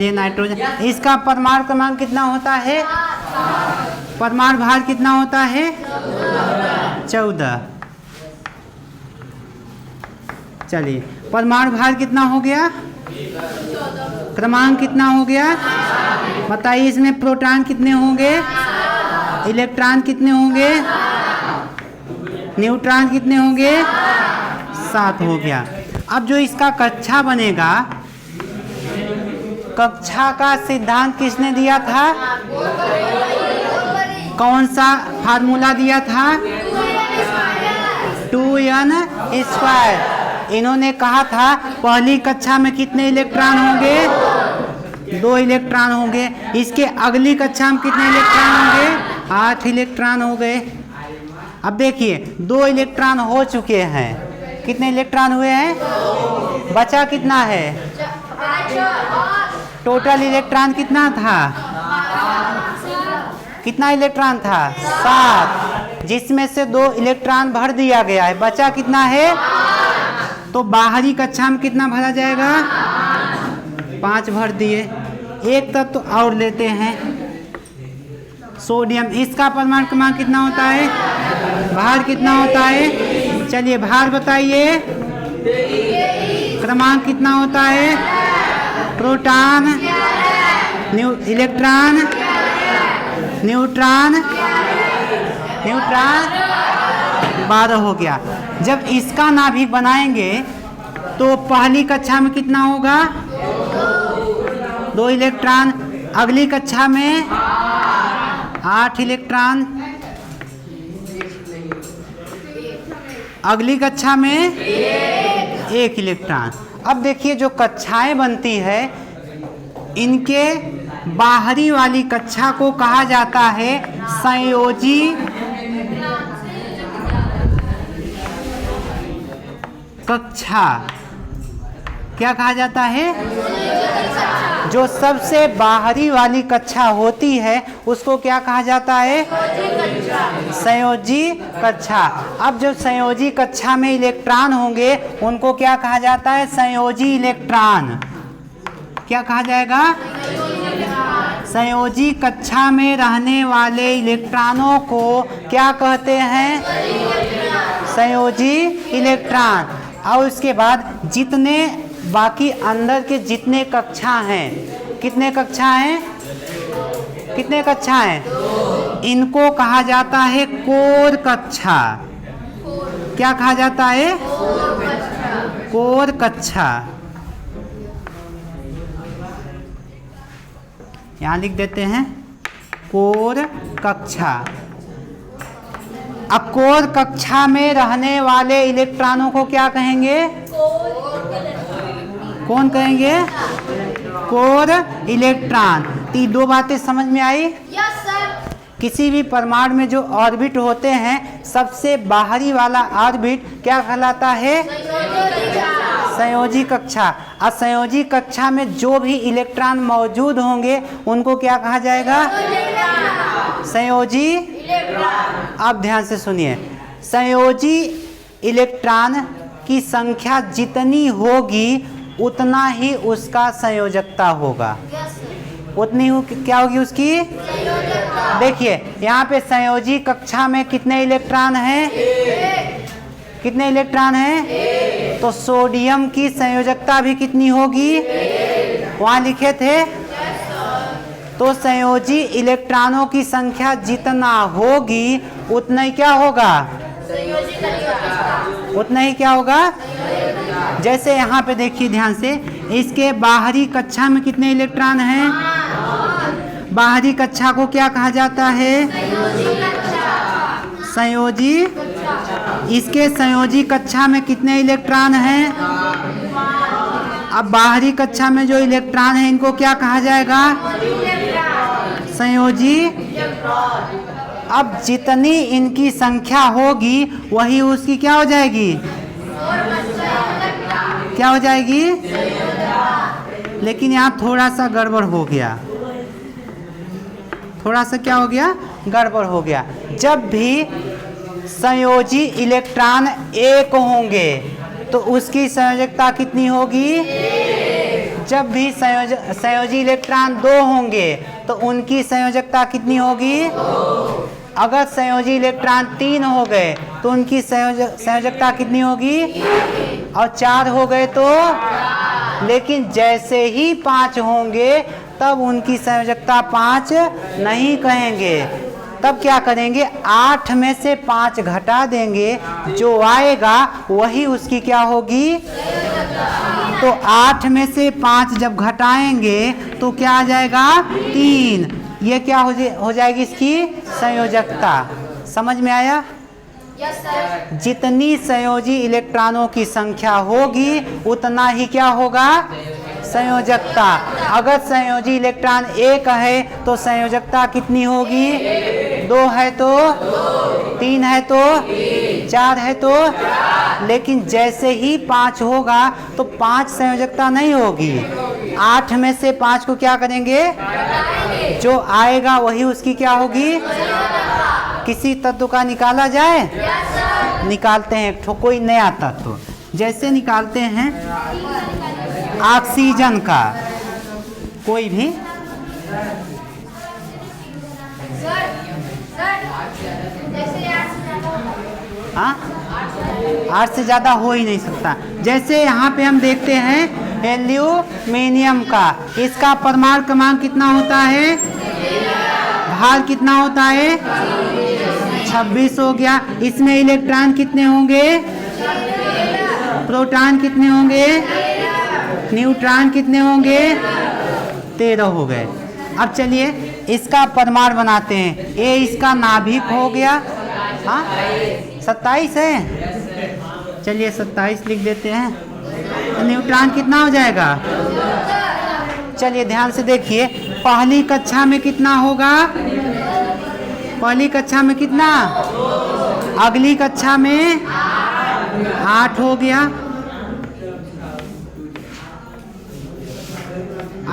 ये नाइट्रोजन, इसका परमाणु क्रमांक कितना होता है? परमाणु भार कितना होता है? 14। चलिए, परमाणु भार कितना हो गया? क्रमांक कितना हो गया? बताइए, इसमें प्रोटॉन कितने होंगे? इलेक्ट्रॉन कितने होंगे? न्यूट्रॉन कितने होंगे? 7 हो गया। अब जो इसका कक्षा बनेगा, कक्षा का सिद्धांत किसने दिया था? कौन सा फार्मूला दिया था? 2n²। इन्होंने कहा था पहली कक्षा में कितने इलेक्ट्रॉन होंगे? 2 इलेक्ट्रॉन होंगे। इसके अगली कक्षा में कितने इलेक्ट्रॉन होंगे? 8 इलेक्ट्रॉन हो गए। अब देखिए, 2 इलेक्ट्रॉन हो चुके हैं। कितने इलेक्ट्रॉन हुए हैं? बचा कितना है? टोटल इलेक्ट्रॉन कितना था? कितना इलेक्ट्रॉन था? 7, जिसमें से 2 इलेक्ट्रॉन भर दिया गया है। बचा कितना है? तो बाहरी कक्षा में कितना भरा जाएगा? 5 भर दिए। एक तत्व तो और लेते हैं, सोडियम। इसका परमाणु क्रमांक कितना होता है? भार कितना होता है? चलिए, भार बताइए। क्रमांक कितना होता है? प्रोटॉन, इलेक्ट्रॉन, न्यूट्रॉन 12 हो गया। जब इसका नाभिक बनाएंगे तो पहली कक्षा में कितना होगा? 2 इलेक्ट्रॉन। अगली कक्षा में 8 इलेक्ट्रॉन। अगली कक्षा में 1 इलेक्ट्रॉन। अब देखिए, जो कक्षाएं बनती है, इनके बाहरी वाली कक्षा को कहा जाता है संयोजी कक्षा। क्या कहा जाता है? जो सबसे बाहरी वाली कक्षा होती है उसको क्या कहा जाता है? संयोजी कक्षा। अब जो संयोजी कक्षा में इलेक्ट्रॉन होंगे उनको क्या कहा जाता है? संयोजी इलेक्ट्रॉन। क्या कहा जाएगा? संयोजी कक्षा में रहने वाले इलेक्ट्रॉनों को क्या कहते हैं? संयोजी इलेक्ट्रॉन। और उसके बाद जितने बाकी अंदर के जितने कक्षा हैं, कितने कक्षा हैं? कितने कक्षा हैं? इनको कहा जाता है कोर कक्षा। क्या कहा जाता है? कोर कक्षा। यहाँ लिख देते हैं कोर कक्षा। अब कोर कक्षा में रहने वाले इलेक्ट्रॉनों को क्या कहेंगे? कौन कहेंगे? Core electron. ये 2 बातें समझ में आई? Yes sir. किसी भी परमाणु में जो ऑर्बिट होते हैं, सबसे बाहरी वाला ऑर्बिट क्या कहलाता है? संयोजी कक्षा। और संयोजी कक्षा में जो भी इलेक्ट्रॉन मौजूद होंगे उनको क्या कहा जाएगा? संयोजी। अब ध्यान से सुनिए, संयोजी इलेक्ट्रॉन की संख्या जितनी होगी उतना ही उसका संयोजकता होगा। उतनी क्या होगी उसकी? देखिए, यहाँ पे संयोजी कक्षा में कितने इलेक्ट्रॉन हैं? कितने इलेक्ट्रॉन हैं? तो सोडियम की संयोजकता भी कितनी होगी? वहाँ लिखे थे। तो संयोजी इलेक्ट्रॉनों की संख्या जितना होगी उतना ही क्या होगा? उतना ही क्या होगा? जैसे यहाँ पे देखिए ध्यान से, इसके बाहरी कक्षा में कितने इलेक्ट्रॉन हैं? बाहरी कक्षा को क्या कहा जाता है? संयोजी। इसके संयोजी कक्षा में कितने इलेक्ट्रॉन हैं? अब बाहरी कक्षा में जो इलेक्ट्रॉन है इनको क्या कहा जाएगा? संयोजी। अब जितनी इनकी संख्या होगी वही उसकी क्या हो जाएगी? क्या हो जाएगी? लेकिन यहाँ थोड़ा सा गड़बड़ हो गया। थोड़ा सा क्या हो गया? गड़बड़ हो गया। जब भी संयोजी इलेक्ट्रॉन 1 होंगे तो उसकी संयोजकता कितनी होगी? जब भी संयोजी इलेक्ट्रॉन 2 होंगे तो उनकी संयोजकता कितनी होगी? अगर संयोजी इलेक्ट्रॉन 3 हो गए तो उनकी संयोजकता कितनी होगी? और 4 हो गए तो? लेकिन जैसे ही 5 होंगे तब उनकी संयोजकता 5 नहीं कहेंगे। तब क्या करेंगे? 8 में से 5 घटा देंगे, जो आएगा वही उसकी क्या होगी? तो 8 में से 5 जब घटाएंगे तो क्या आ जाएगा? 3। ये क्या हो जाएगी इसकी संयोजकता। समझ में आया? जितनी संयोजी इलेक्ट्रॉनों की संख्या होगी उतना ही क्या होगा? संयोजकता। अगर संयोजी इलेक्ट्रॉन 1 है तो संयोजकता कितनी होगी? 2 है तो? 3 है तो? 4 है तो? लेकिन जैसे ही 5 होगा तो 5 संयोजकता नहीं होगी। 8 में से 5 को क्या करेंगे? जो आएगा वही उसकी क्या होगी? किसी तत्व का निकाला जाए? निकालते हैं कोई नया तत्व। जैसे निकालते हैं ऑक्सीजन का कोई भी। हाँ, 8 से ज़्यादा हो ही नहीं सकता। जैसे यहाँ पे हम देखते हैं एल्यूमिनियम का, इसका परमाणु क्रमांक कितना होता है? भार कितना होता है? 26 हो गया। इसमें इलेक्ट्रॉन कितने होंगे? प्रोटॉन कितने होंगे? न्यूट्रॉन कितने होंगे? 13 हो गए। अब चलिए इसका परमाणु बनाते हैं। ये इसका नाभिक हो गया। हाँ, 27 है। चलिए 27 लिख देते हैं। तो न्यूट्रॉन कितना हो जाएगा? चलिए ध्यान से देखिए, पहली कक्षा में कितना होगा? पहली कक्षा में कितना? अगली कक्षा में 8 हो गया।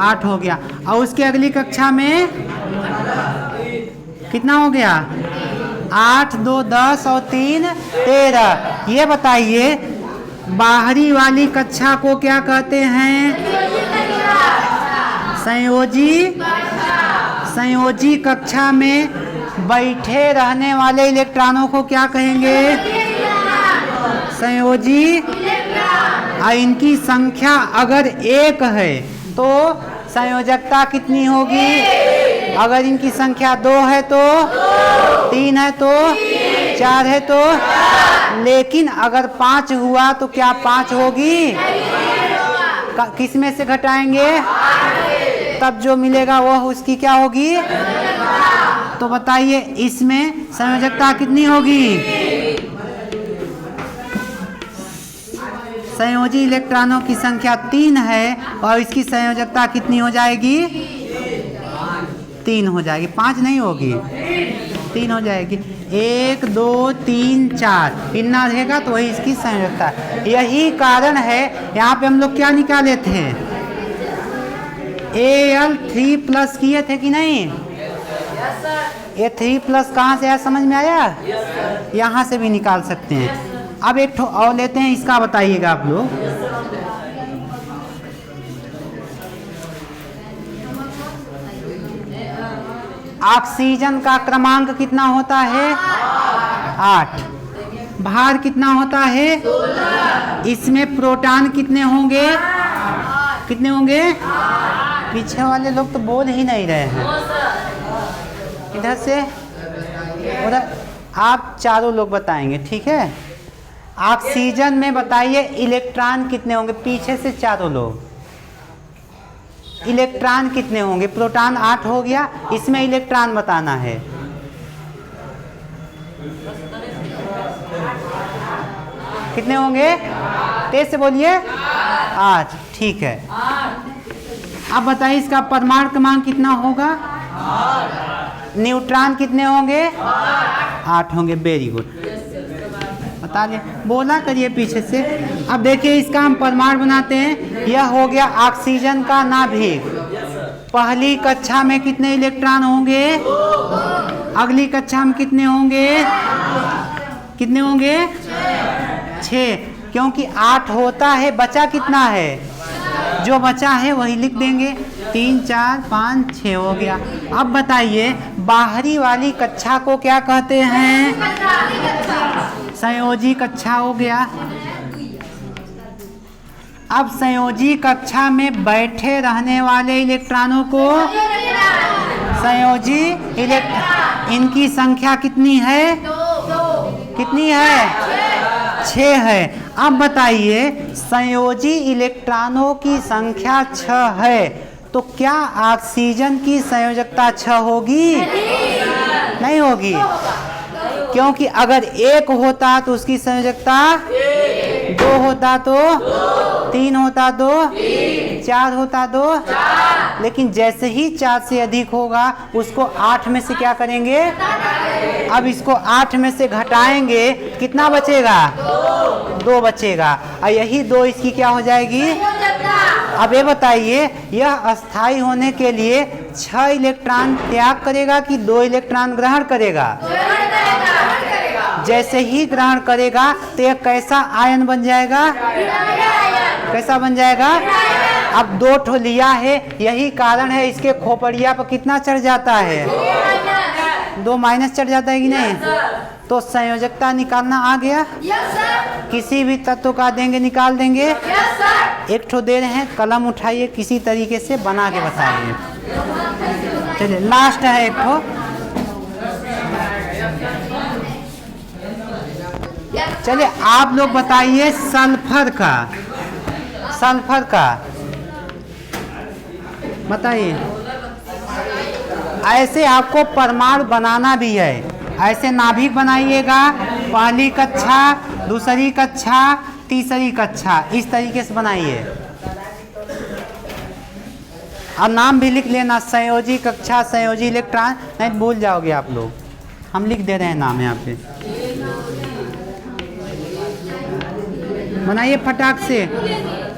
8 हो गया। और उसके अगली कक्षा में कितना हो गया? 8, 2, 10 और 3, 13। ये बताइए बाहरी वाली कक्षा को क्या कहते हैं? संयोजी कक्षा में बैठे रहने वाले इलेक्ट्रॉनों को क्या कहेंगे? संयोजी। और इनकी संख्या अगर 1 है तो संयोजकता कितनी होगी? अगर इनकी संख्या 2 है तो? 3 है तो? 4 है तो? लेकिन अगर 5 हुआ तो क्या 5 होगी? किस में से घटाएंगे? तब जो मिलेगा वह उसकी क्या होगी? तो बताइए इसमें संयोजकता कितनी होगी? संयोजी इलेक्ट्रॉनों की संख्या 3 है और इसकी संयोजकता कितनी हो जाएगी? 3 हो जाएगी। 5 नहीं होगी, 3 हो जाएगी। 1, 2, 3, 4 इतना रहेगा तो वही इसकी संयोजकता। यही कारण है यहाँ पे हम लोग क्या निकाले थे? Al3+ किए थे कि नहीं? ये 3+ कहाँ से आया? समझ में आया? यहाँ से भी निकाल सकते हैं। अब एक और लेते हैं, इसका बताइएगा आप लोग। ऑक्सीजन का क्रमांक कितना होता है? 8। भार कितना होता है? 16। इसमें प्रोटॉन कितने होंगे? कितने होंगे? पीछे वाले लोग तो बोल ही नहीं रहे हैं। इधर से उधर आप चारों लोग बताएंगे, ठीक है? ऑक्सीजन में बताइए इलेक्ट्रॉन कितने होंगे? पीछे से चारों लोग। इलेक्ट्रॉन कितने होंगे? प्रोटॉन 8 हो गया, इसमें इलेक्ट्रॉन बताना है। कितने होंगे? तेज से बोलिए। 8, ठीक है। अब बताइए इसका परमाणु क्रमांक कितना होगा? न्यूट्रॉन कितने होंगे? 8 होंगे। वेरी गुड, बता दिए। बोला करिए पीछे से। अब देखिए इसका हम परमाणु बनाते हैं। यह हो गया ऑक्सीजन का नाभिक। पहली कक्षा में कितने इलेक्ट्रॉन होंगे? अगली कक्षा में कितने होंगे? कितने होंगे? 6। क्योंकि 8 होता है, बचा कितना है? जो बचा है वही लिख देंगे। 3 4 5 6 हो गया। अब बताइए बाहरी वाली कक्षा को क्या कहते हैं? संयोजी कक्षा हो गया। अब संयोजी कक्षा में बैठे रहने वाले इलेक्ट्रॉनों को संयोजी इलेक्ट्रॉन, इनकी संख्या कितनी है? कितनी है? 6 है। अब बताइए संयोजी इलेक्ट्रॉनों की संख्या 6 है तो क्या ऑक्सीजन की संयोजकता 6 होगी? नहीं होगी, क्योंकि अगर 1 होता तो उसकी संयोजकता 2 होता तो 3 होता तो 4 होता तो, लेकिन जैसे ही 4 से अधिक होगा उसको 8 में से क्या करेंगे? अब इसको 8 में से घटाएंगे, कितना बचेगा? 2 बचेगा, और यही 2 इसकी क्या हो जाएगी? अब ये बताइए यह अस्थाई होने के लिए 6 इलेक्ट्रॉन त्याग करेगा कि 2 इलेक्ट्रॉन ग्रहण करेगा? जैसे ही ग्रहण करेगा तो यह कैसा आयन बन जाएगा? कैसा बन जाएगा? अब 2 ठो लिया है, यही कारण है इसके खोपड़िया पर कितना चढ़ जाता है? 2 माइनस चढ़ जाता है कि नहीं? तो संयोजकता निकालना आ गया। किसी भी तत्व का देंगे निकाल देंगे। एक ठो दे रहे हैं, कलम उठाइए, किसी तरीके से बना के बताइए। चलिए लास्ट है एक ठो। चलिए आप लोग बताइए सल्फर का, सल्फर का बताइए। ऐसे आपको परमाणु बनाना भी है, ऐसे नाभिक बनाइएगा, पहली कक्षा, दूसरी कक्षा, तीसरी कक्षा, इस तरीके से बनाइए। अब नाम भी लिख लेना, संयोजी कक्षा, संयोजी इलेक्ट्रॉन, नहीं तो भूल जाओगे आप लोग। हम लिख दे रहे हैं नाम यहाँ पे, बनाइए फटाक से।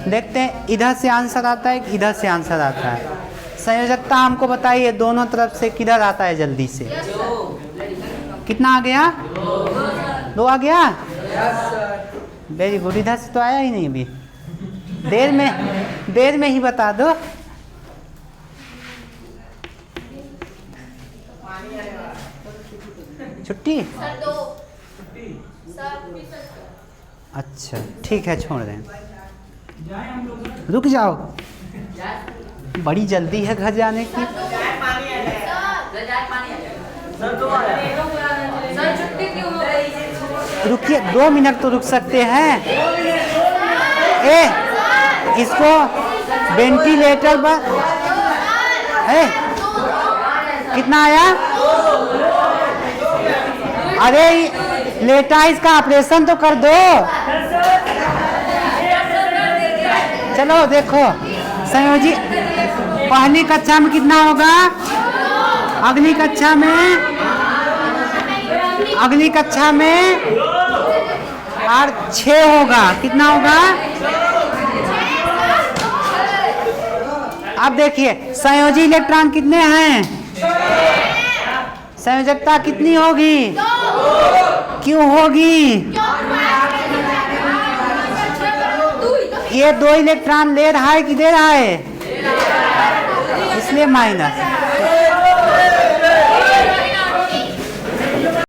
देखते हैं इधर से आंसर आता है कि इधर से आंसर आता है। संयोजकता हमको बताइए दोनों तरफ से किधर आता है जल्दी से। कितना आ गया? 2 आ गया। Very good. इधर से तो आया ही नहीं अभी, देर में ही बता दो। छुट्टी? अच्छा ठीक है, छोड़ दें, रुक जाओ, बड़ी जल्दी है घर जाने की। रुकिए 2 मिनट तो रुक सकते हैं। इसको वेंटिलेटर पर कितना आया? अरे लेटा, इसका ऑपरेशन तो कर दो। चलो देखो संयोजी पहली कक्षा में कितना होगा, अगली कक्षा में और 6 होगा। कितना होगा? अब देखिए संयोजी इलेक्ट्रॉन कितने हैं, संयोजकता कितनी होगी? क्यों होगी? ये 2 इलेक्ट्रॉन ले रहा है कि दे रहा है, इसलिए माइनस।